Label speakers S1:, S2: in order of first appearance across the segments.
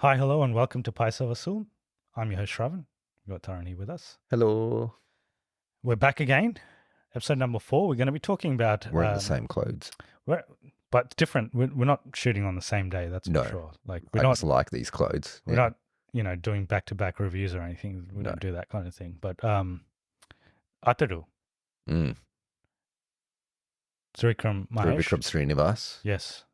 S1: Hi, hello, and welcome to Paisa Vasool. I'm your host, Shravan. We've got Taran here with us.
S2: Hello.
S1: We're back again. Episode number 4. We're going to be talking about...
S2: We're in the same clothes.
S1: but different. We're not shooting on the same day, that's
S2: No,
S1: for sure. Like,
S2: I just like these clothes.
S1: we're not, doing back-to-back reviews or anything. We
S2: No.
S1: don't do that kind of thing. But Athadu,
S2: Mm.
S1: Trivikram
S2: Trivikram
S1: Mahesh.
S2: Srinivas,
S1: Yes.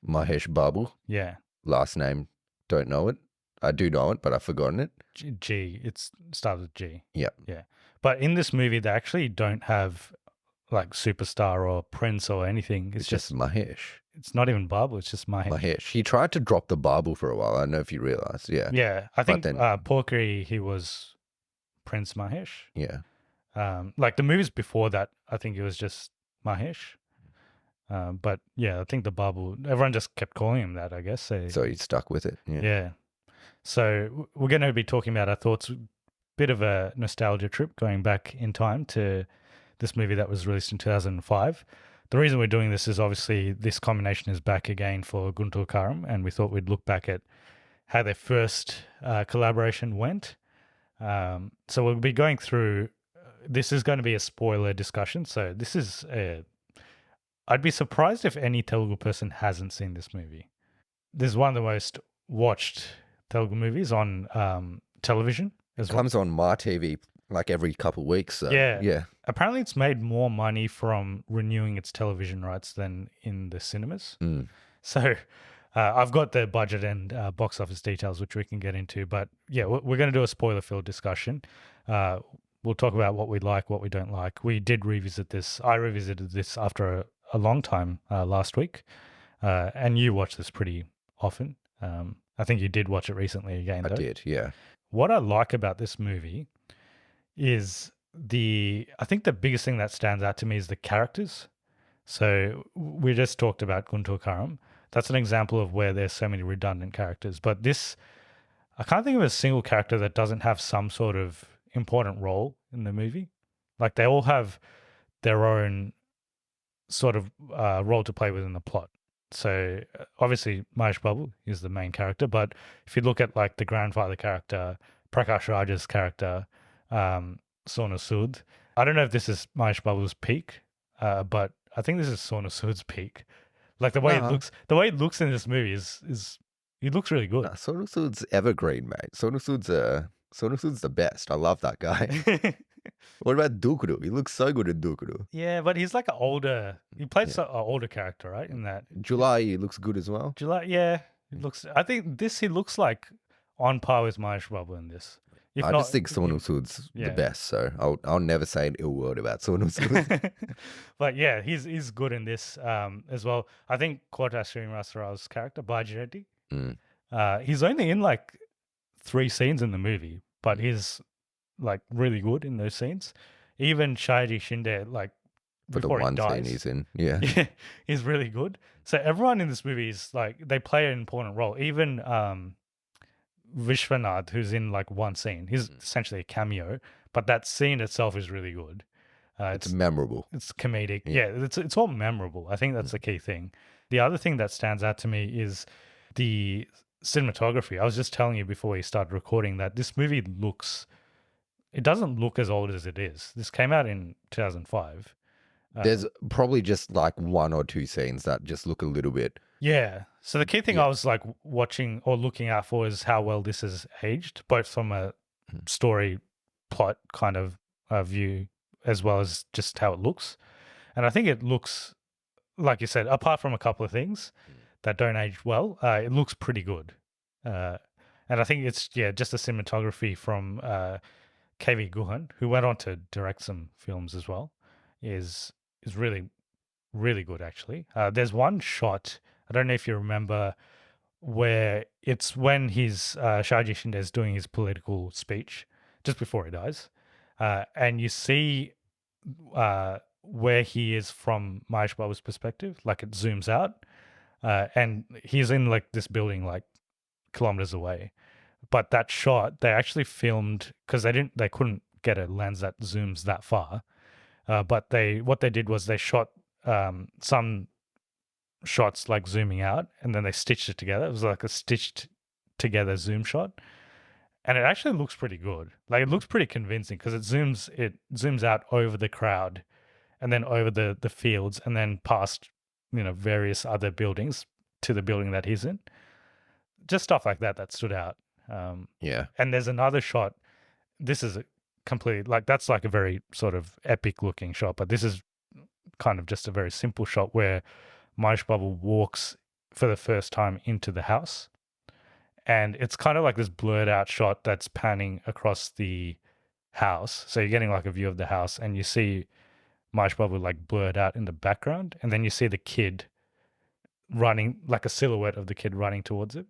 S2: Mahesh Babu.
S1: Yeah.
S2: Last name, don't know it. I do know it, but I've forgotten it.
S1: G. It starts with G.
S2: Yep.
S1: Yeah. But in this movie, they actually don't have like superstar or prince or anything.
S2: It's just Mahesh.
S1: It's not even Babu. It's just Mahesh.
S2: Mahesh. He tried to drop the Babu for a while. I don't know if you realized. Yeah.
S1: Yeah, I think
S2: then-
S1: Porky, he was Prince Mahesh.
S2: Yeah.
S1: Like the movies before that, I think it was just Mahesh. But yeah, I think the Babu, everyone just kept calling him that, I guess.
S2: So he stuck with it. Yeah.
S1: Yeah. So we're going to be talking about our thoughts, bit of a nostalgia trip going back in time to this movie that was released in 2005. The reason we're doing this is obviously this combination is back again for Guntur Karam, and we thought we'd look back at how their first collaboration went. So we'll be going through, this is going to be a spoiler discussion. So this is I'd be surprised if any Telugu person hasn't seen this movie. This is one of the most watched Telugu movies on television as well.
S2: Comes on my TV like every couple of weeks. So,
S1: Yeah.
S2: Yeah.
S1: Apparently it's made more money from renewing its television rights than in the cinemas.
S2: Mm.
S1: So I've got the budget and box office details, which we can get into. But yeah, we're going to do a spoiler-filled discussion. We'll talk about what we like, what we don't like. We did revisit this. I revisited this after a long time last week. And you watch this pretty often. I think you did watch it recently again, though.
S2: I did, yeah.
S1: What I like about this movie is I think the biggest thing that stands out to me is the characters. So we just talked about Guntur Karam. That's an example of where there's so many redundant characters. But this, I can't think of a single character that doesn't have some sort of important role in the movie. Like they all have their own sort of role to play within the plot. So obviously Mahesh Babu is the main character, but if you look at like the grandfather character, Prakash Raj's character, Sonu Sood, I don't know if this is Mahesh Babu's peak, but I think this is Sonu Sood's peak. Like the way it looks in this movie is he looks really good.
S2: Sonu Sood's evergreen, mate. Sonu Sood's the best. I love that guy. What about Dukuru? He looks so good in Dukuru.
S1: Yeah, but he's like he plays an older character, right? In that
S2: July, he looks good as well.
S1: July, yeah, I think he looks like on par with Mahesh Babu in this.
S2: I just think Sonu Sood's the best, so I'll never say an ill word about Sonu Sood.
S1: But yeah, he's good in this as well. I think Kota Srinivas's character, Bajireddy, he's only in like 3 scenes in the movie, but he's like really good in those scenes. Even Shaiji Shinde, like
S2: for the one scene he's in, yeah,
S1: he's really good. So everyone in this movie is like they play an important role. Even Vishwanath, who's in like one scene, he's essentially a cameo, but that scene itself is really good.
S2: It's memorable.
S1: It's comedic. Yeah, it's all memorable. I think that's the key thing. The other thing that stands out to me is the cinematography. I was just telling you before we started recording that this movie it doesn't look as old as it is. This came out in 2005.
S2: There's probably just like 1 or 2 scenes that just look a little bit.
S1: Yeah. So the key thing I was like watching or looking out for is how well this is aged, both from a story plot kind of view as well as just how it looks. And I think it looks, like you said, apart from a couple of things that don't age well, it looks pretty good. And I think it's, just the cinematography from KV Guhan, who went on to direct some films as well, is really, really good, actually. There's one shot, I don't know if you remember, where it's when Shaji Shinde is doing his political speech, just before he dies, and you see where he is from Mahesh Babu's perspective, like it zooms out, and he's in like this building like kilometers away. But that shot, they actually filmed because they couldn't get a lens that zooms that far. But what they did was they shot some shots like zooming out, and then they stitched it together. It was like a stitched together zoom shot, and it actually looks pretty good. Like it looks pretty convincing because it zooms out over the crowd, and then over the fields, and then past various other buildings to the building that he's in. Just stuff like that stood out.
S2: Yeah.
S1: And there's another shot. This is a complete that's like a very sort of epic looking shot, but this is kind of just a very simple shot where Mahesh Babu walks for the first time into the house, and it's kind of like this blurred out shot that's panning across the house. So you're getting like a view of the house, and you see Mahesh Babu like blurred out in the background, and then you see the kid running, like a silhouette of the kid running towards it,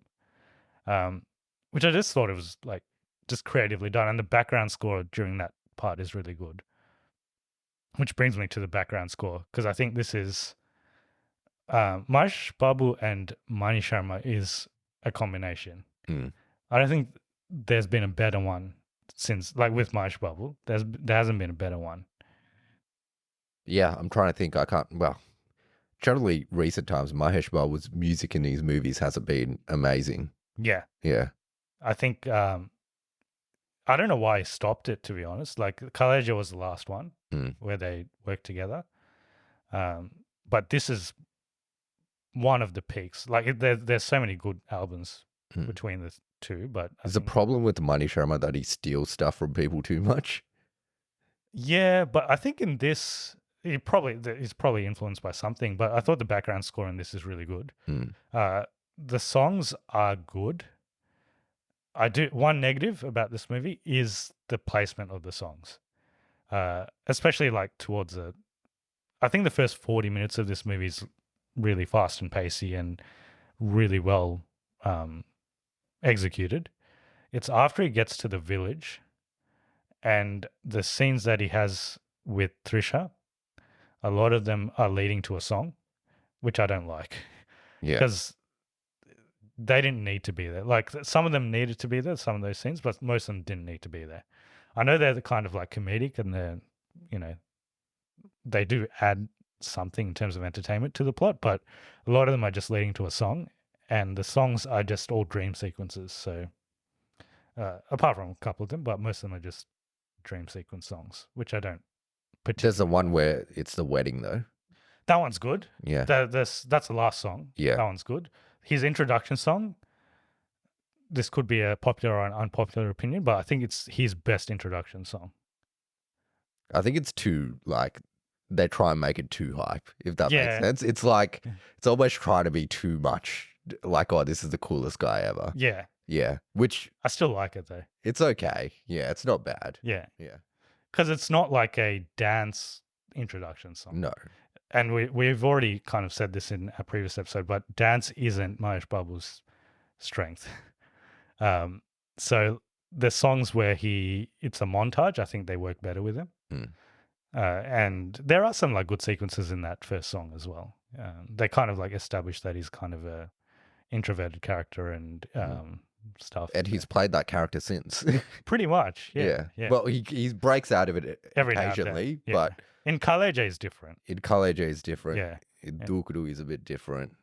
S1: which I just thought it was like just creatively done, and the background score during that part is really good. Which brings me to the background score, because I think this is Mahesh Babu and Mani Sharma is a combination. I don't think there's been a better one since, like with Mahesh Babu, there hasn't been a better one.
S2: Yeah, I'm trying to think. I can't. Well, generally, recent times, Mahesh Babu's music in these movies hasn't been amazing.
S1: Yeah.
S2: Yeah.
S1: I think I don't know why he stopped it, to be honest. Like Kaleja was the last one where they worked together, but this is one of the peaks. Like there's so many good albums between the two, but
S2: there's a problem with Mani Sharma that he steals stuff from people too much.
S1: Yeah, but I think in this, he's probably influenced by something. But I thought the background score in this is really good. The songs are good. One negative about this movie is the placement of the songs, especially like towards I think the first 40 minutes of this movie is really fast and pacey and really well executed. It's after he gets to the village and the scenes that he has with Trisha, a lot of them are leading to a song, which I don't like.
S2: Yeah.
S1: Because they didn't need to be there. Like some of them needed to be there, some of those scenes, but most of them didn't need to be there. I know they're the kind of like comedic and they're, they do add something in terms of entertainment to the plot, but a lot of them are just leading to a song, and the songs are just all dream sequences. So apart from a couple of them, but most of them are just dream sequence songs, which I don't particularly.
S2: There's the one where it's the wedding though.
S1: That one's good.
S2: Yeah.
S1: That's the last song.
S2: Yeah.
S1: That one's good. His introduction song, this could be a popular or an unpopular opinion, but I think it's his best introduction song.
S2: I think it's too, like, they try and make it too hype, if that makes sense. It's like, it's almost trying to be too much. Like, oh, this is the coolest guy ever.
S1: Yeah.
S2: Yeah. Which
S1: I still like it though.
S2: It's okay. Yeah. It's not bad.
S1: Yeah.
S2: Yeah.
S1: Because it's not like a dance introduction song.
S2: No.
S1: And we've already kind of said this in a previous episode, but dance isn't Mahesh Babu's strength. So the songs where it's a montage, I think they work better with him. And there are some like good sequences in that first song as well. They kind of like establish that he's kind of a introverted character and stuff.
S2: And he's played that character since.
S1: Pretty much, yeah.
S2: Well, he breaks out of it occasionally, but
S1: in Kaleja is different.
S2: In Kaleja is different.
S1: Yeah.
S2: In Dukuru is a bit different.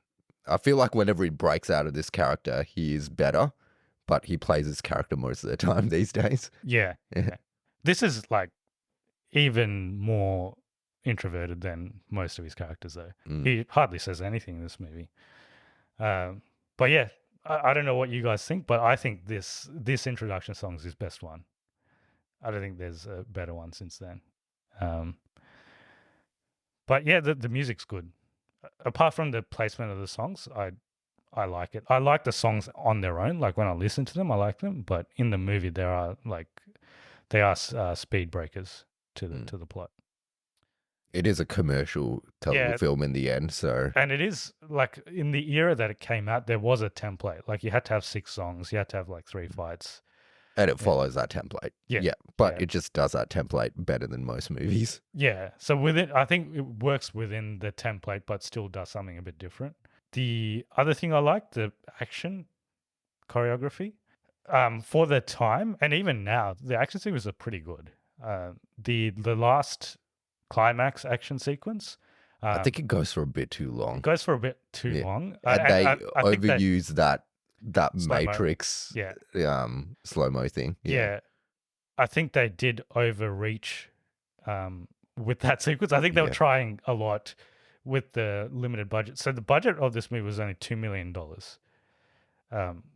S2: I feel like whenever he breaks out of this character, he is better, but he plays his character most of the time these days.
S1: Yeah. This is like even more introverted than most of his characters, though. He hardly says anything in this movie. But yeah, I don't know what you guys think, but I think this introduction song is his best one. I don't think there's a better one since then. But yeah, the music's good. Apart from the placement of the songs, I like it. I like the songs on their own. Like when I listen to them, I like them. But in the movie, they are speed breakers to the plot.
S2: It is a commercial Telugu film in the end, so.
S1: And it is like in the era that it came out, there was a template. Like you had to have 6 songs, you had to have like 3 fights.
S2: And it follows that template. Yeah. But it just does that template better than most movies.
S1: Yeah. So with it, I think it works within the template, but still does something a bit different. The other thing I like, the action choreography. For the time, and even now, the action sequences are pretty good. The last climax action sequence.
S2: I think it goes for a bit too long.
S1: It goes for a bit too long.
S2: And they overuse that that
S1: slow-mo.
S2: Matrix slow-mo thing.
S1: Yeah. I think they did overreach with that sequence. I think they were trying a lot with the limited budget. So the budget of this movie was only $2 million,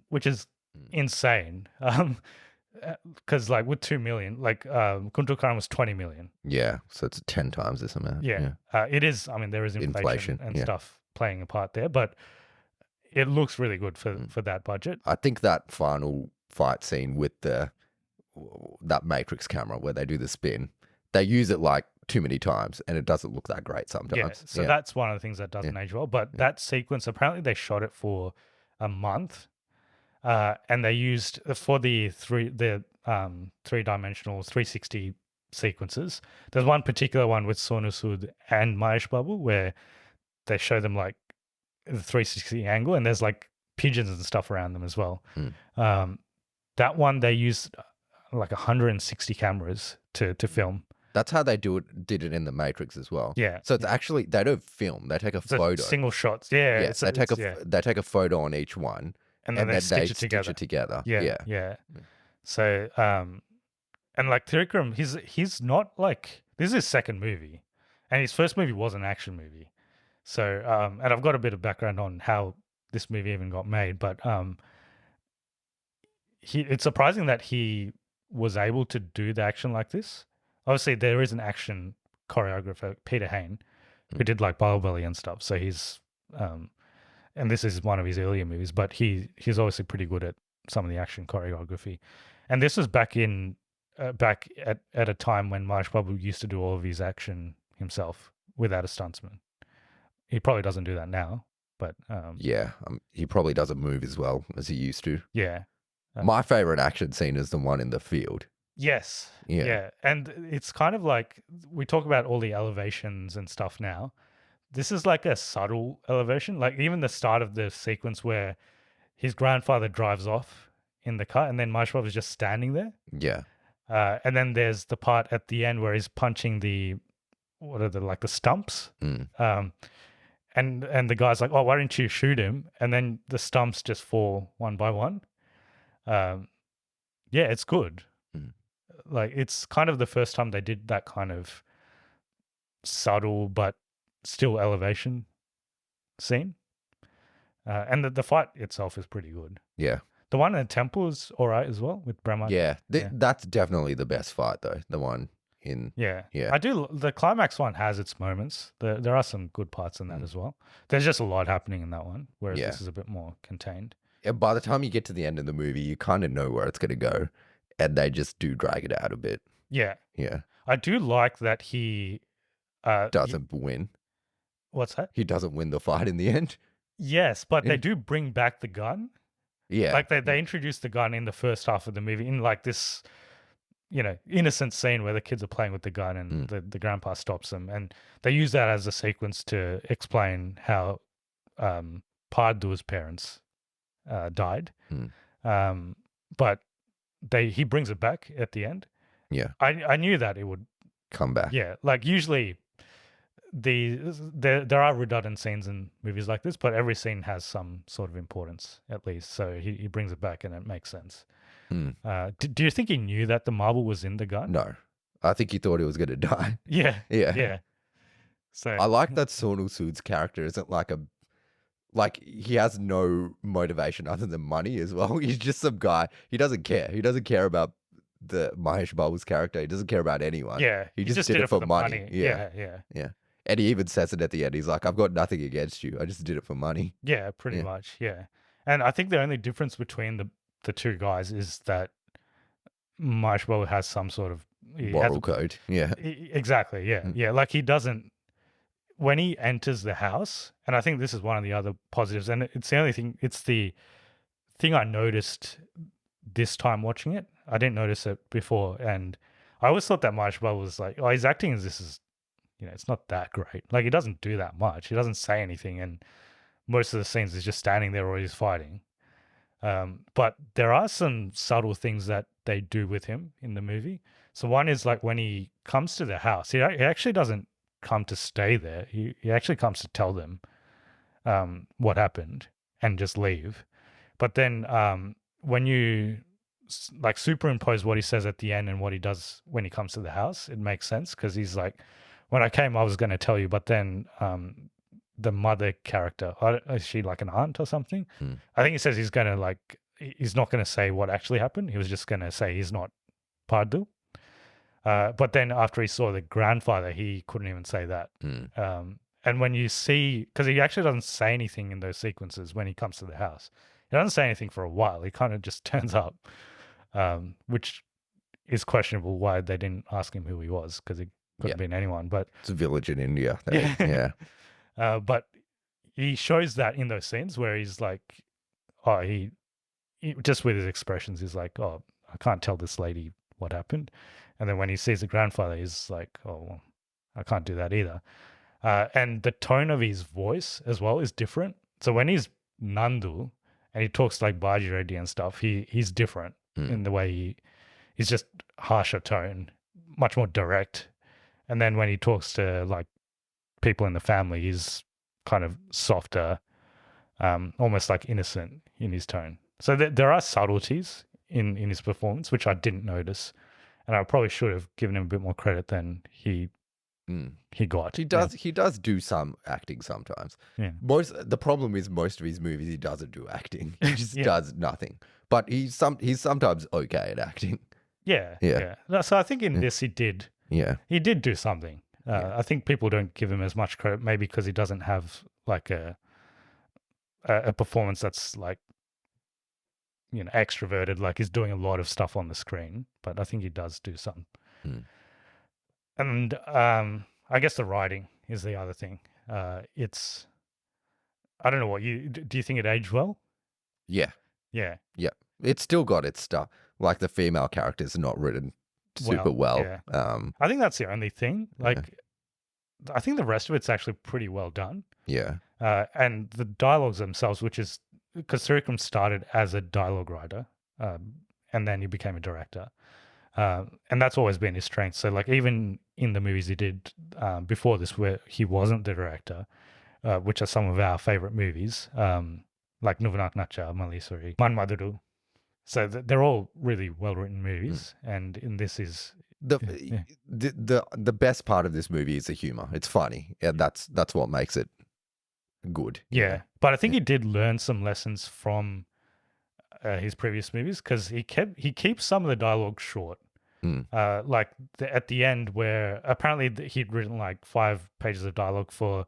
S1: which is insane. Because like with 2 million, like Kuntal Karan was 20 million.
S2: Yeah, so it's 10 times this amount.
S1: Yeah. It is. I mean, there is inflation and stuff playing a part there, but it looks really good for that budget.
S2: I think that final fight scene with that Matrix camera where they do the spin, they use it like too many times and it doesn't look that great sometimes.
S1: Yeah, so that's one of the things that doesn't age well. But that sequence, apparently they shot it for a month. And they used for the three-dimensional 360 sequences. There's one particular one with Sonu Sood and Mahesh Babu where they show them like the 360 angle, and there's like pigeons and stuff around them as well. That one they used like 160 cameras to film.
S2: That's how they did it in the Matrix as well.
S1: Yeah.
S2: So it's actually they don't film; they take a photo,
S1: single shots. Yeah.
S2: Yeah. They take a photo on each one.
S1: And then they stitch it together. Yeah. So, and like Trivikram, he's not like, this is his second movie, and his first movie was an action movie. So, and I've got a bit of background on how this movie even got made, but it's surprising that he was able to do the action like this. Obviously, there is an action choreographer, Peter Hain, who did like Bahubali and stuff. So he's and this is one of his earlier movies, but he's obviously pretty good at some of the action choreography. And this was back at a time when Mahesh Babu used to do all of his action himself without a stuntsman. He probably doesn't do that now, but
S2: he probably doesn't move as well as he used to.
S1: Yeah.
S2: My favorite action scene is the one in the field.
S1: Yes. Yeah. And it's kind of like, we talk about all the elevations and stuff now. This is like a subtle elevation. Like even the start of the sequence where his grandfather drives off in the car and then Mahesh Babu is just standing there.
S2: Yeah.
S1: And then there's the part at the end where he's punching the stumps. And the guy's like, oh, why didn't you shoot him? And then the stumps just fall one by one. Yeah, it's good. Like it's kind of the first time they did that kind of subtle but still elevation scene. And the fight itself is pretty good.
S2: Yeah.
S1: The one in the temple is all right as well with Brahma.
S2: Yeah. That's definitely the best fight though. The one in...
S1: Yeah. The climax one has its moments. There are some good parts in that as well. There's just a lot happening in that one, whereas this is a bit more contained.
S2: Yeah, by the time you get to the end of the movie, you kind of know where it's going to go. And they just do drag it out a bit.
S1: Yeah.
S2: Yeah.
S1: I do like that he...
S2: doesn't win.
S1: What's that?
S2: He doesn't win the fight in the end.
S1: Yes, but they do bring back the gun.
S2: Yeah.
S1: Like they introduced the gun in the first half of the movie in like this, innocent scene where the kids are playing with the gun and the grandpa stops them. And they use that as a sequence to explain how Pardu's parents died. But he brings it back at the end.
S2: Yeah.
S1: I knew that it would
S2: come back.
S1: Yeah. Like usually there are redundant scenes in movies like this, but every scene has some sort of importance at least. So he brings it back and it makes sense. Do you think he knew that the marble was in the gun?
S2: No. I think he thought he was going to die.
S1: Yeah. So
S2: I like that Sonu Sood's character isn't like he has no motivation other than money as well. He's just some guy. He doesn't care. He doesn't care about the Mahesh Babu's character. He doesn't care about anyone.
S1: Yeah.
S2: He just did it for money.
S1: Yeah.
S2: And he even says it at the end. He's like, I've got nothing against you. I just did it for money.
S1: Yeah, pretty much. Yeah. And I think the only difference between the two guys is that Mahesh Babu has some sort of
S2: moral code. Yeah.
S1: Exactly. Yeah. Yeah. Like he doesn't, when he enters the house, and I think this is one of the other positives, and it's the thing I noticed this time watching it. I didn't notice it before. And I always thought that Mahesh Babu was like, oh, his acting is it's not that great. Like he doesn't do that much. He doesn't say anything. And most of the scenes he's just standing there or he's fighting. But there are some subtle things that they do with him in the movie. So one is like when he comes to the house, he actually doesn't come to stay there. He actually comes to tell them what happened and just leave. But then when you like superimpose what he says at the end and what he does when he comes to the house, it makes sense because he's like, when I came, I was going to tell you, but then the mother character, is she like an aunt or something? I think he says he's going to like, he's not going to say what actually happened. He was just going to say he's not Pardu. But then after he saw the grandfather, he couldn't even say that. And when you see, because he actually doesn't say anything in those sequences when he comes to the house, he doesn't say anything for a while. He kind of just turns up, which is questionable why they didn't ask him who he was, because it could have been anyone. But
S2: it's a village in India. Yeah.
S1: But he shows that in those scenes where he's like, oh, he just with his expressions, he's like, oh, I can't tell this lady what happened. And then when he sees the grandfather, he's like, oh, well, I can't do that either. And the tone of his voice as well is different. So when he's Nandu and he talks like Baji Reddy and stuff, he's different in the way he's just harsher tone, much more direct. And then when he talks to like people in the family, he's kind of softer, almost like innocent in his tone. So there are subtleties in his performance, which I didn't notice. And I probably should have given him a bit more credit than he got.
S2: He does do some acting sometimes.
S1: Yeah.
S2: The problem is most of his movies he doesn't do acting. He just does nothing. But he's sometimes okay at acting.
S1: Yeah. So I think in this he did.
S2: Yeah.
S1: He did do something. I think people don't give him as much credit, maybe because he doesn't have like a performance that's like, you know, extroverted, like he's doing a lot of stuff on the screen, but I think he does do some. And I guess the writing is the other thing. It's, I don't know what do you think it aged well?
S2: Yeah.
S1: Yeah.
S2: It's still got its stuff. Like the female characters are not written super well.
S1: Yeah. I think that's the only thing. Like, I think the rest of it's actually pretty well done.
S2: Yeah.
S1: And the dialogues themselves, which is because Trivikram started as a dialogue writer, and then he became a director, and that's always been his strength. So, like, even in the movies he did before this, where he wasn't the director, which are some of our favorite movies, like Nuvanak Nacha, Malisuri, Man Maduru. So they're all really well written movies, and in this is
S2: the best part of this movie is the humor. It's funny, and that's what makes it good.
S1: Yeah. But I think he did learn some lessons from his previous movies, because he keeps some of the dialogue short. Like at the end where apparently he'd written like 5 pages of dialogue for.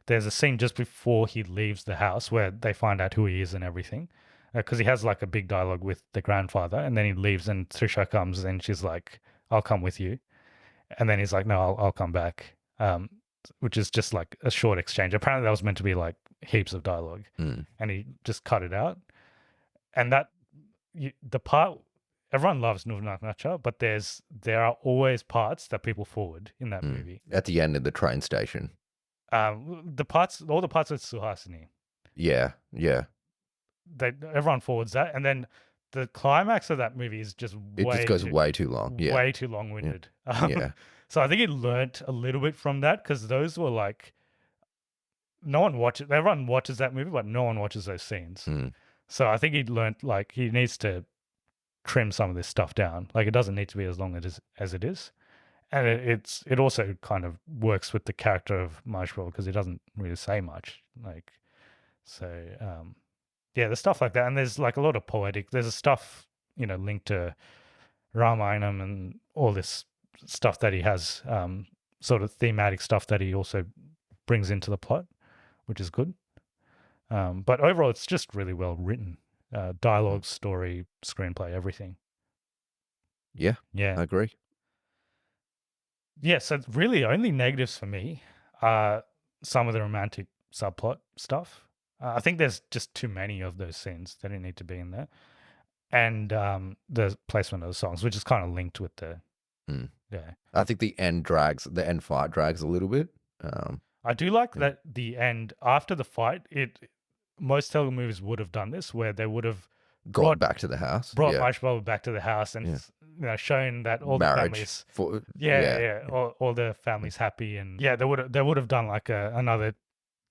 S1: There's a scene just before he leaves the house where they find out who he is and everything. Because he has like a big dialogue with the grandfather, and then he leaves and Trisha comes and she's like, I'll come with you. And then he's like, no, I'll come back. Which is just like a short exchange. Apparently that was meant to be like heaps of dialogue, and he just cut it out. And the part, everyone loves Nuvanak Nacha, but there are always parts that people forward in that movie.
S2: At the end of the train station.
S1: All the parts with Suhasini.
S2: Yeah.
S1: Everyone forwards that, and then the climax of that movie is just
S2: just goes way too long. Yeah.
S1: Way too long-winded.
S2: Yeah.
S1: So I think he learnt a little bit from that, because those were like, no one watches. Everyone watches that movie, but no one watches those scenes. So I think he learnt like he needs to trim some of this stuff down. Like it doesn't need to be as long as it is, and it also kind of works with the character of Mahesh Babu, because he doesn't really say much. Like so. Yeah, there's stuff like that, and there's like a lot of poetic. There's a stuff, you know, linked to Ramayanam and all this stuff that he has, sort of thematic stuff that he also brings into the plot, which is good. But overall, it's just really well written. Dialogue, story, screenplay, everything.
S2: Yeah,
S1: I
S2: agree.
S1: Yeah, so really only negatives for me are some of the romantic subplot stuff. I think there's just too many of those scenes that don't need to be in there. And the placement of the songs, which is kind of linked with the... Yeah.
S2: I think the end fight drags a little bit.
S1: I do like that the end, after the fight, most Telugu movies would have done this, where they would have
S2: brought back to the house.
S1: Brought Mahesh Babu back to the house and you know, shown that all
S2: marriage
S1: the families... all the families happy. And yeah, they would have done like another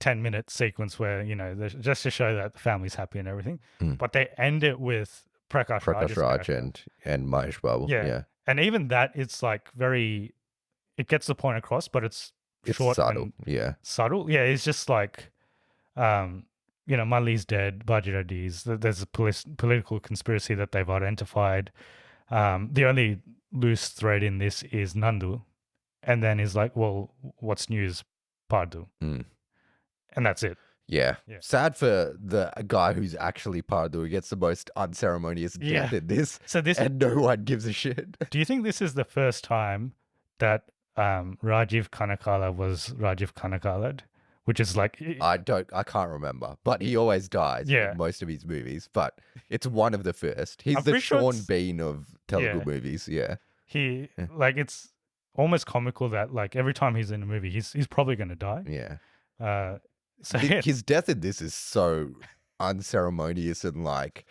S1: 10-minute sequence where, just to show that the family's happy and everything. But they end it with Prakash Raj's
S2: Raj
S1: character.
S2: and Mahesh Babu. Yeah.
S1: And even that, it's like it gets the point across, but it's short
S2: subtle.
S1: and subtle. Yeah, it's just like, Mali's dead, Bajira D's. There's a political conspiracy that they've identified. The only loose thread in this is Nandu. And then he's like, well, what's news, Pardu? And that's it.
S2: Yeah. Sad for the guy who's actually Pardu, who gets the most unceremonious death in this. And no one gives a shit.
S1: Do you think this is the first time that Rajiv Kanakala was Rajiv Kanakala'd? Which is like...
S2: I can't remember. But he always dies in most of his movies. But it's one of the first. He's the Sean Bean of Telugu movies. Yeah.
S1: It's almost comical that like every time he's in a movie, he's probably going to die.
S2: Yeah. His death in this is so unceremonious and like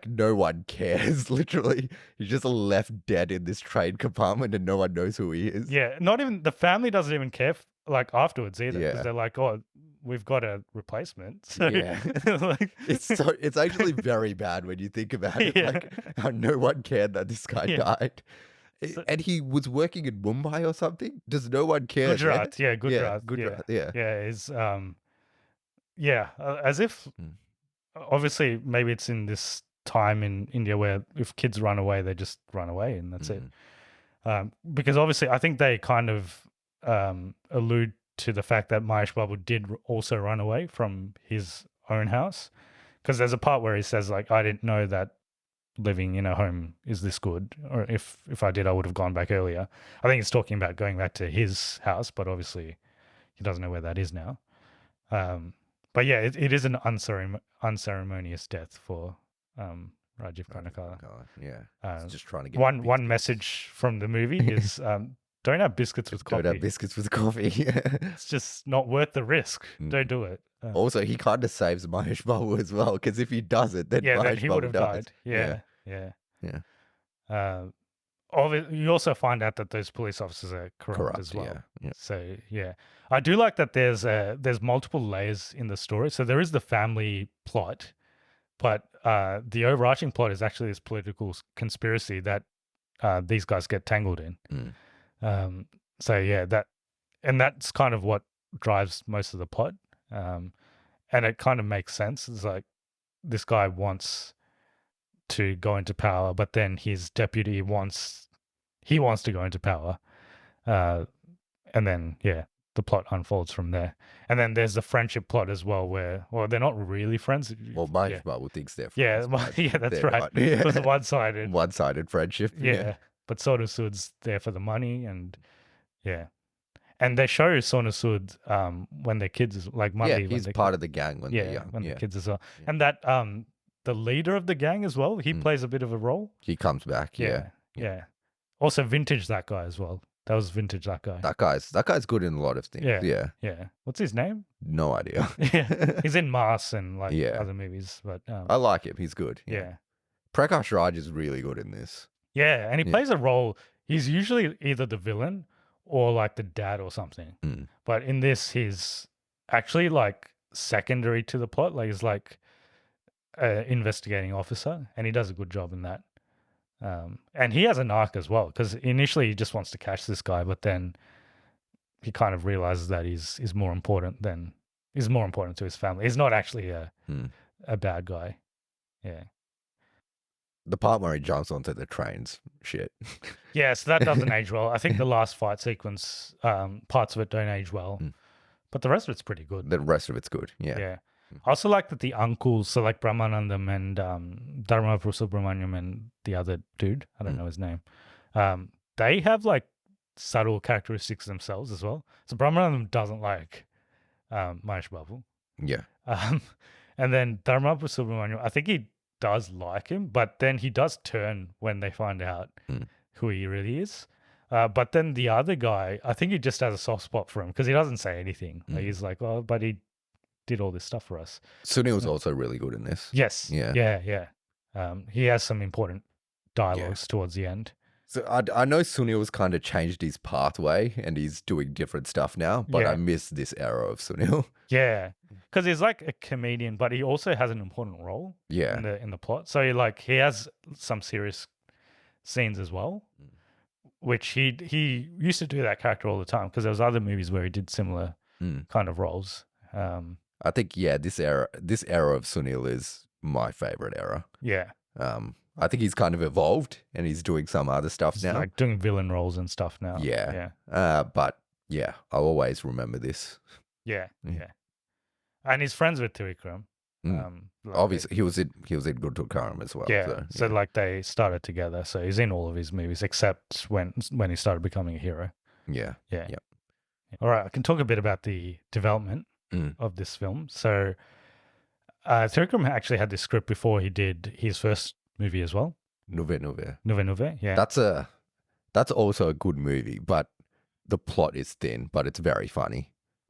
S2: no one cares. Literally, he's just left dead in this train compartment and no one knows who he is.
S1: Yeah, not even the family doesn't even care afterwards either, because they're like, oh, we've got a replacement. So,
S2: it's actually very bad when you think about it. Like how no one cared that this guy died. And he was working in Mumbai or something. Does no one care?
S1: Gujarat, Gujarat.
S2: Gujarat.
S1: As if obviously maybe it's in this time in India where if kids run away, they just run away and that's it. Because obviously I think they kind of allude to the fact that Mahesh Babu did also run away from his own house, because there's a part where he says like, I didn't know that living in a home is this good, or if I did, I would have gone back earlier. I think he's talking about going back to his house, but obviously he doesn't know where that is now. But yeah, it is an unceremonious death for Rajiv Kanakala.
S2: Yeah, just trying to get
S1: one message from the movie is don't have biscuits with coffee.
S2: Don't have biscuits with coffee.
S1: It's just not worth the risk. Don't do it.
S2: Also, he kind of saves Mahesh Babu as well, because if he does it, then Mahesh
S1: he
S2: Babu
S1: would have
S2: dies.
S1: died. Yeah. You also find out that those police officers are corrupt as well.
S2: Yeah.
S1: So I do like that there's multiple layers in the story. So there is the family plot, but the overarching plot is actually this political conspiracy that these guys get tangled in. That's kind of what drives most of the plot. And it kind of makes sense. It's like this guy wants to go into power, but then his deputy wants to go into power. And then, the plot unfolds from there. And then there's the friendship plot as well, where, well, they're not really friends.
S2: Well, Mahesh Babu thinks they're friends.
S1: That's right. It was a
S2: one-sided friendship.
S1: Yeah. But Sonu Sood's there for the money, and and they show Sonu Sood when their kids like Mali.
S2: He's part of the gang when they're young.
S1: When the kids as well. Yeah. And that the leader of the gang as well, he plays a bit of a role.
S2: He comes back. Yeah.
S1: Also vintage that guy as well. That was vintage that guy.
S2: That guy's good in a lot of things.
S1: Yeah. What's his name?
S2: No idea.
S1: He's in Mars and other movies, but
S2: I like him. He's good.
S1: Yeah.
S2: Prakash Raj is really good in this.
S1: Yeah, and he plays a role. He's usually either the villain or like the dad or something. But in this, he's actually like secondary to the plot. Like he's like an investigating officer, and he does a good job in that. And he has an arc as well, because initially he just wants to catch this guy, but then he kind of realizes that he's more important to his family. He's not actually a bad guy. Yeah.
S2: The part where he jumps onto the trains, shit.
S1: Yeah, so that doesn't age well. I think the last fight sequence, parts of it don't age well, but the rest of it's pretty good.
S2: The rest of it's good,
S1: Yeah. I also like that the uncles, so like Brahmanandam and Dharma Subramaniam and the other dude, I don't know his name, they have like subtle characteristics themselves as well. So Brahmanandam doesn't like Mahesh Babu.
S2: Yeah.
S1: And then Dharma Subramaniam, I think he does like him, but then he does turn when they find out who he really is. But then the other guy, I think he just has a soft spot for him because he doesn't say anything. Like, he's like, oh, but he did all this stuff for us.
S2: Sunil was also really good in this.
S1: Yes. Yeah. He has some important dialogues towards the end.
S2: So I know Sunil's kind of changed his pathway and he's doing different stuff now, but I miss this era of Sunil.
S1: Yeah, because he's like a comedian, but he also has an important role
S2: Yeah.
S1: in the plot. So he has some serious scenes as well, which he used to do that character all the time because there was other movies where he did similar kind of roles.
S2: I think this era of Sunil is my favorite era.
S1: Yeah.
S2: I think he's kind of evolved and he's doing some other stuff
S1: He's
S2: now.
S1: like doing villain roles and stuff now.
S2: Yeah. But yeah, I'll always remember this.
S1: Yeah. And he's friends with Trivikram.
S2: Obviously, he was in Good to Karam as well.
S1: Yeah. So like they started together. So he's in all of his movies except when he started becoming a hero.
S2: Yeah.
S1: All right, I can talk a bit about the development of this film. So Trivikram actually had this script before he did his first movie as well. Nuve, yeah.
S2: That's also a good movie, but the plot is thin, but it's very funny.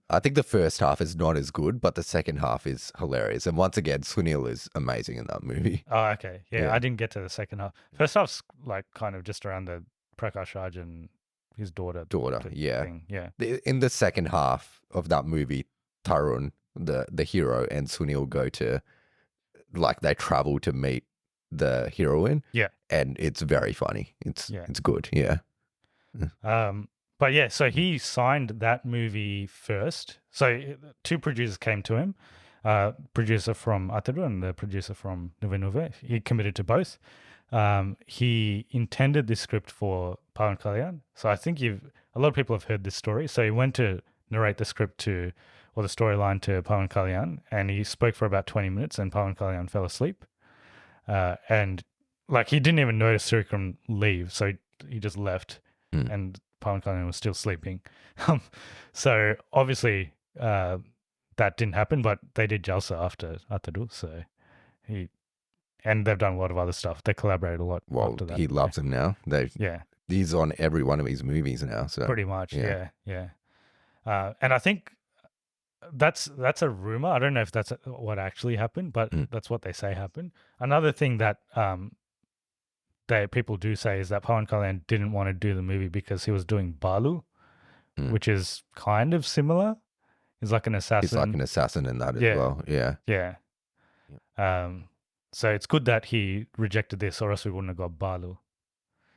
S2: I think the first half is not as good, but the second half is hilarious. And once again, Sunil is amazing in that movie.
S1: Oh, okay. Yeah, I didn't get to the second half. First half's like kind of just around the Prakash Raj and his daughter.
S2: Yeah.
S1: Thing. Yeah.
S2: In the second half of that movie, Tarun, the hero, and Sunil go to, like, they travel to meet the heroine.
S1: Yeah.
S2: And it's very funny. It's good. Yeah.
S1: But yeah, so he signed that movie first. So two producers came to him, producer from Athadu and the producer from Nuve. He committed to both. He intended this script for Pawan Kalyan. So I think a lot of people have heard this story. So he went to narrate the script or the storyline to Pawan Kalyan, and he spoke for about 20 minutes, and Pawan Kalyan fell asleep. And like he didn't even notice Trivikram leave, so he just left, and Pawan Kalyan was still sleeping. So obviously that didn't happen, but they did Jalsa after Athadu. So and they've done a lot of other stuff. They collaborated a lot after that.
S2: He loves him now. He's on every one of his movies now. So
S1: pretty much, yeah. And I think that's a rumor. I don't know if that's what actually happened, but that's what they say happened. Another thing that people do say is that Pawan Kalyan didn't want to do the movie because he was doing Balu, which is kind of similar. He's like an assassin.
S2: He's like an assassin in that as well. Yeah.
S1: So it's good that he rejected this, or else we wouldn't have got Balu.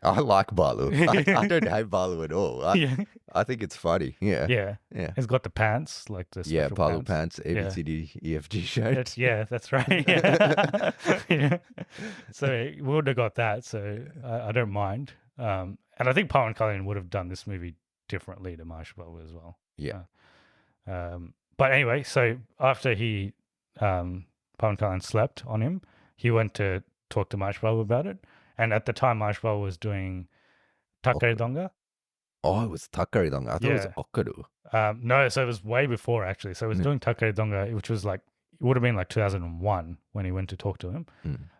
S2: I like Balu. I don't hate Balu at all. I think it's funny. Yeah.
S1: He's got the pants, like the special
S2: Balu pants, ABCD, EFG shirt.
S1: That's right. Yeah. So we would have got that. So I don't mind. And I think Pawan Kalyan would have done this movie differently to Mahesh Babu as well.
S2: Yeah.
S1: But anyway, so after Pawan Kalyan slept on him, he went to talk to Mahesh Babu about it. And at the time, Mahesh Babu was doing Takare Donga.
S2: Oh, it was Takare Donga. I thought it was Okaru.
S1: No, so it was way before, actually. So he was doing Takare Donga, which was like, it would have been like 2001 when he went to talk to him.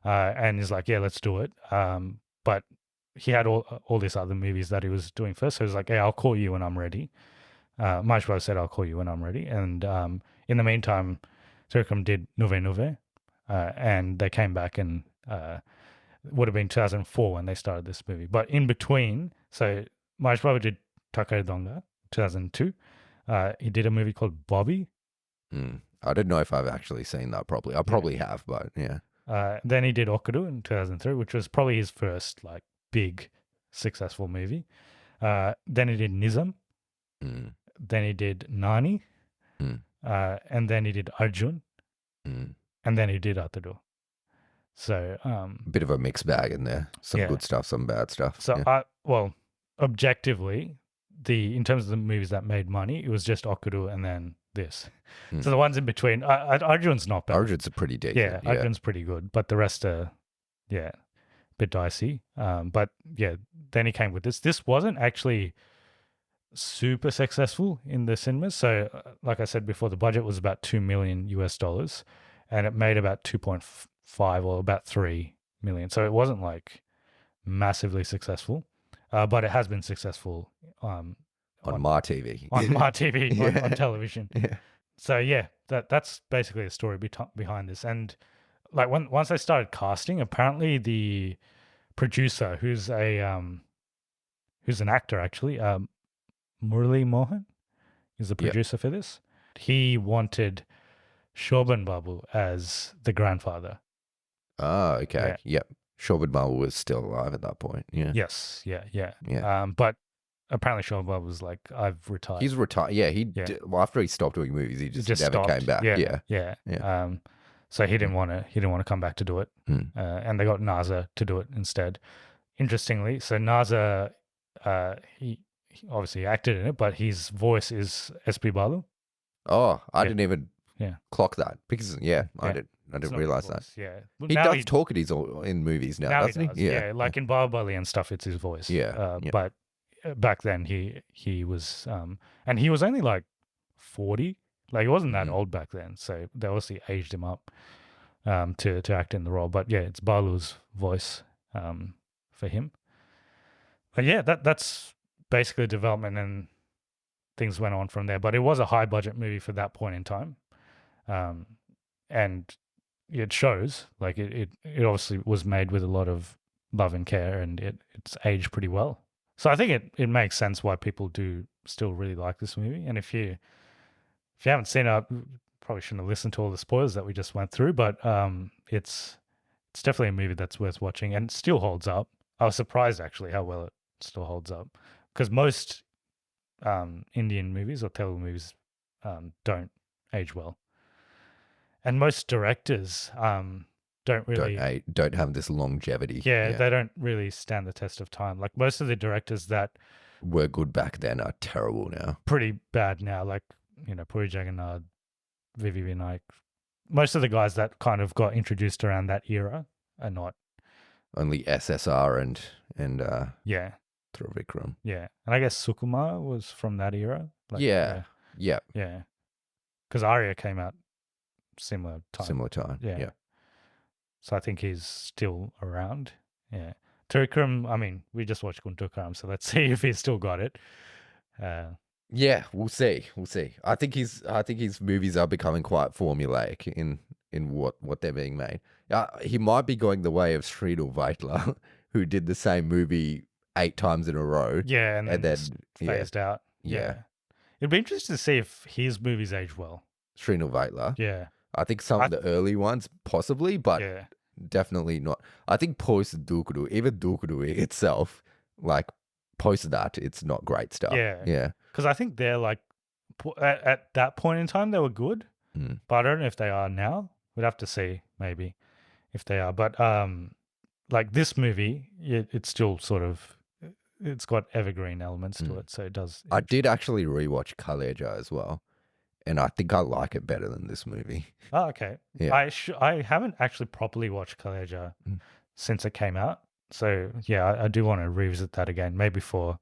S1: And he's like, yeah, let's do it. But he had all these other movies that he was doing first. So he was like, hey, I'll call you when I'm ready. Mahesh Babu said, I'll call you when I'm ready. And in the meantime, Trivikram did Nuve. And they came back and would have been 2004 when they started this movie. But in between, so Mahesh Babu did Takare Donga, 2002. He did a movie called Bobby.
S2: I don't know if I've actually seen that properly. I probably have, but yeah.
S1: Then he did Okadu in 2003, which was probably his first like big successful movie. Then he did Nizam. Then he did Nani. And then he did Arjun. And then he did Athadu. So
S2: bit of a mixed bag in there. Some good stuff, some bad stuff.
S1: So objectively, in terms of the movies that made money, it was just Okuru and then this. So the ones in between, Arjun's not bad.
S2: Arjun's pretty decent.
S1: Yeah, Arjun's pretty good, but the rest are a bit dicey. But yeah, then he came with this. This wasn't actually super successful in the cinemas. So like I said before, the budget was about $2 million US, and it made about 2.5 or about 3 million. So it wasn't like massively successful, but it has been successful
S2: on MarTV.
S1: On MarTV, on television. Yeah. So yeah, that's basically the story behind this. And like once they started casting, apparently the producer, who's a who's an actor actually, Murali Mohan is the
S2: Yep.
S1: producer for this. He wanted Shobhan Babu as the grandfather.
S2: Oh, okay.
S1: Yeah.
S2: Yep. Shobhan Babu was still alive at that point. Yeah.
S1: Yes. Yeah.
S2: Yeah.
S1: But apparently Shobhan Babu was like, I've retired.
S2: He's retired. Yeah.
S1: Yeah.
S2: Well, after he stopped doing movies, he
S1: He
S2: just
S1: just
S2: never
S1: stopped.
S2: came back.
S1: Yeah.
S2: Yeah.
S1: So he didn't want to come back to do it. And they got Naza to do it instead. Interestingly, so Naza, he obviously acted in it, but his voice is SP Balu.
S2: Oh, I
S1: Yeah.
S2: didn't even
S1: Yeah.
S2: clock that because I
S1: It's
S2: didn't
S1: not
S2: realize
S1: his
S2: that.
S1: voice, yeah.
S2: He
S1: Now
S2: does talk in movies now,
S1: now he
S2: doesn't
S1: does.
S2: he?
S1: Yeah. Like in Bahubali and stuff, it's his voice.
S2: Yeah.
S1: But back then he was and he was only like 40. Like he wasn't that old back then, so they obviously aged him up to act in the role. But yeah, it's Balu's voice for him. But yeah, that's basically development, and things went on from there. But it was a high budget movie for that point in time, and it shows. Like it obviously was made with a lot of love and care, and it's aged pretty well. So I think it makes sense why people do still really like this movie. And if you haven't seen it, probably shouldn't have listened to all the spoilers that we just went through. But it's definitely a movie that's worth watching, and it still holds up. I was surprised actually how well it still holds up, because most Indian movies or Telugu movies don't age well, and most directors don't really
S2: don't have this longevity.
S1: Yeah, they don't really stand the test of time. Like most of the directors that
S2: were good back then are terrible now.
S1: Pretty bad now. Like Puri Jagannath, Vivi Vinayak. Most of the guys that kind of got introduced around that era are not.
S2: Only SSR and
S1: yeah.
S2: Trivikram.
S1: Yeah. And I guess Sukumar was from that era. Like,
S2: yeah.
S1: Because Arya came out similar time.
S2: Yeah.
S1: So I think he's still around. Yeah. Trivikram, I mean, we just watched Guntukaram, so let's see if he's still got it.
S2: Yeah, we'll see. I think his movies are becoming quite formulaic in what they're being made. He might be going the way of Sridhar Vaitla, who did the same movie 8 times in a row.
S1: Yeah, and then phased out. Yeah. It'd be interesting to see if his movies age well.
S2: Sridhar Vaitla.
S1: Yeah.
S2: I think some of the early ones possibly, but definitely not. I think post Dukuru, even Dukuru itself, like post that, it's not great stuff. Yeah.
S1: Because I think they're like, at that point in time, they were good, but I don't know if they are now. We'd have to see maybe if they are. But like this movie, it's still sort of, it's got evergreen elements to it, so it does.
S2: I did actually rewatch Kaleja as well, and I think I like it better than this movie.
S1: Oh, okay.
S2: Yeah.
S1: I haven't actually properly watched Kaleja since it came out. So, yeah, I do want to revisit that again, maybe for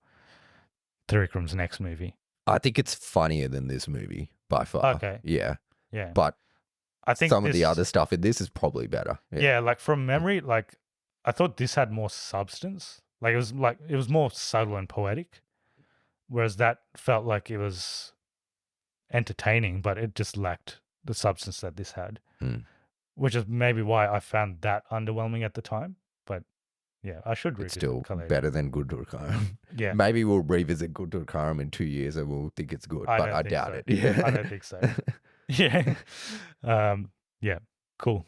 S1: Trivikram's next movie.
S2: I think it's funnier than this movie by far.
S1: Okay.
S2: Yeah.
S1: Yeah.
S2: But
S1: I think
S2: some of the other stuff in this is probably better.
S1: Yeah, like from memory, like I thought this had more substance. Like it was more subtle and poetic, whereas that felt like it was entertaining, but it just lacked the substance that this had, which is maybe why I found that underwhelming at the time. But yeah, I should revisit.
S2: It's still better than Guntukaram.
S1: Yeah,
S2: maybe we'll revisit Guntukaram in 2 years and we'll think it's good, but I doubt it.
S1: Yeah, I don't think so. Yeah, yeah, cool.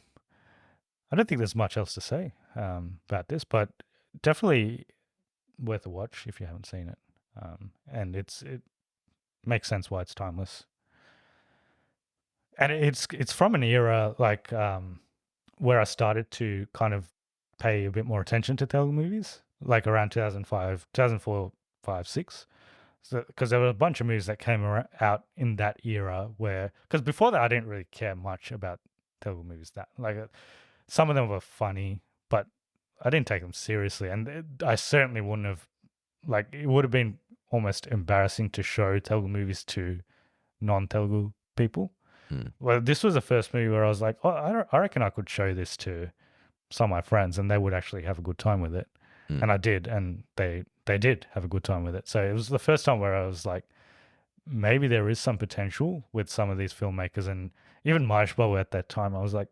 S1: I don't think there's much else to say about this, but definitely worth a watch if you haven't seen it. And it makes sense why it's timeless. And it's from an era like where I started to kind of pay a bit more attention to Telugu movies, like around 2005, 2004, 5, 6. Because there were a bunch of movies that came out in that era where, because before that I didn't really care much about Telugu movies. That like some of them were funny, but I didn't take them seriously, and I certainly wouldn't have. Like it would have been almost embarrassing to show Telugu movies to non-Telugu people. Well, this was the first movie where I was like, oh, I reckon I could show this to some of my friends and they would actually have a good time with it. And I did, and they did have a good time with it. So it was the first time where I was like, maybe there is some potential with some of these filmmakers. And even Mahesh Babu at that time, I was like,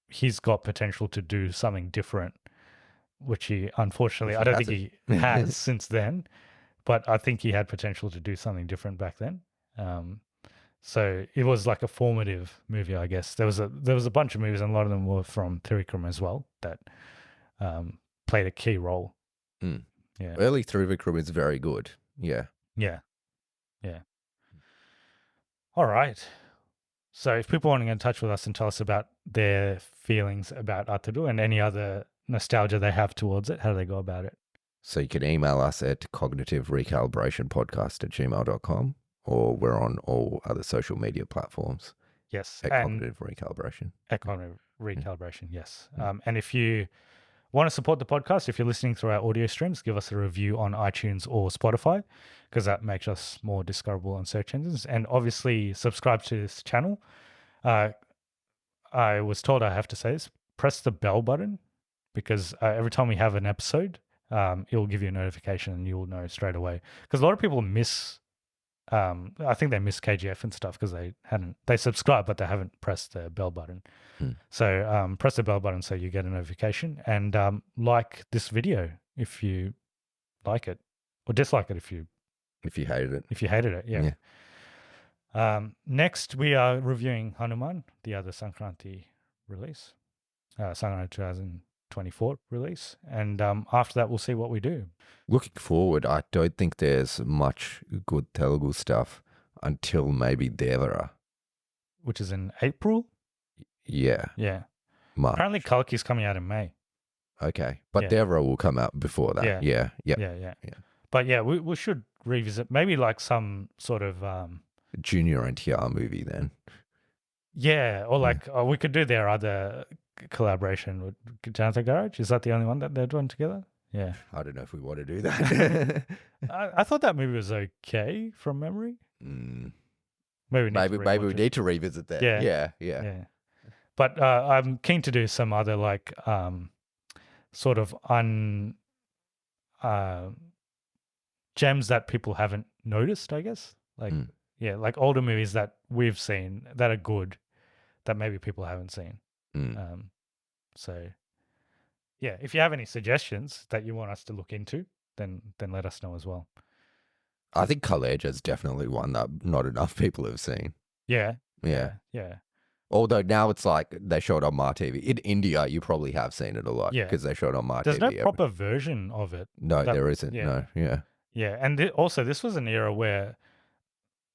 S1: he's got potential to do something different which he unfortunately,
S2: Which
S1: I don't
S2: he
S1: think he has since then, but I think he had potential to do something different back then. So it was like a formative movie, I guess. There was a bunch of movies, and a lot of them were from Trivikram as well, that played a key role.
S2: Mm.
S1: Yeah.
S2: Early Trivikram is very good. Yeah.
S1: Yeah. Yeah. All right. So if people want to get in touch with us and tell us about their feelings about Athadu and any other nostalgia they have towards it, how do they go about it?
S2: So you can email us at cognitiverecalibrationpodcast@gmail.com, or we're on all other social media platforms
S1: Yes.
S2: at
S1: And
S2: Cognitive Recalibration.
S1: at Cognitive Recalibration, yes. And if you want to support the podcast, if you're listening through our audio streams, give us a review on iTunes or Spotify, because that makes us more discoverable on search engines. And obviously subscribe to this channel. I was told I have to say this, press the bell button, because every time we have an episode, it'll give you a notification and you'll know straight away. Because a lot of people miss, I think they miss KGF and stuff because they subscribe, but they haven't pressed the bell button. So press the bell button so you get a notification, and like this video if you like it, or dislike it if you
S2: hated it.
S1: If you hated it, yeah. Next, we are reviewing Hanuman, the other Sankranti release, Sankranti 2024 release, and after that, we'll see what we do.
S2: Looking forward, I don't think there's much good Telugu stuff until maybe Devara,
S1: which is in April.
S2: Yeah. March.
S1: Apparently, Kalki's coming out in May.
S2: Okay, but Devara will come out before that. Yeah.
S1: But yeah, we should revisit maybe like some sort of
S2: junior NTR movie then.
S1: Yeah, or like we could do their other collaboration with Janata Garage. Is that the only one that they're doing together? Yeah.
S2: I don't know if we want to do that.
S1: I thought that movie was okay from memory. Maybe
S2: we need to revisit that. Yeah.
S1: But I'm keen to do some other like sort of gems that people haven't noticed, I guess. Like like older movies that we've seen that are good that maybe people haven't seen. So yeah, if you have any suggestions that you want us to look into, then let us know as well.
S2: I think Kaleja is definitely one that not enough people have seen.
S1: Yeah.
S2: Although now it's like they show it on MarTV. In India, you probably have seen it a lot because they show it on MarTV.
S1: There's no proper version of it.
S2: No, there isn't. No,
S1: Yeah, and also this was an era where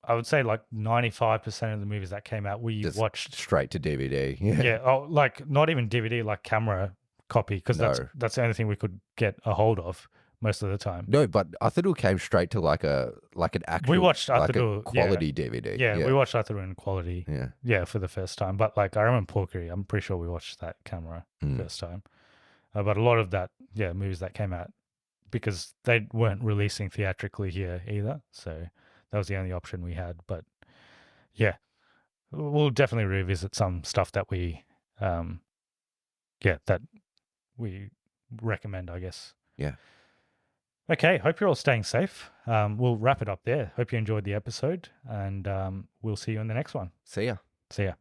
S1: I would say like 95% of the movies that came out we
S2: just
S1: watched
S2: straight to DVD.
S1: Like not even DVD, like camera copy, because that's the only thing we could get a hold of most of the time.
S2: No, but Athadu came straight to like an actual.
S1: We watched Athadu,
S2: like a quality DVD.
S1: Yeah, we watched Athadu in quality.
S2: Yeah,
S1: for the first time. But like I remember Porkeri, I'm pretty sure we watched that camera first time. But a lot of that, movies that came out because they weren't releasing theatrically here either, so that was the only option we had. But yeah, we'll definitely revisit some stuff that we, that we recommend, I guess.
S2: Yeah.
S1: Okay, hope you're all staying safe. We'll wrap it up there. Hope you enjoyed the episode, and we'll see you in the next one.
S2: See ya.
S1: See ya.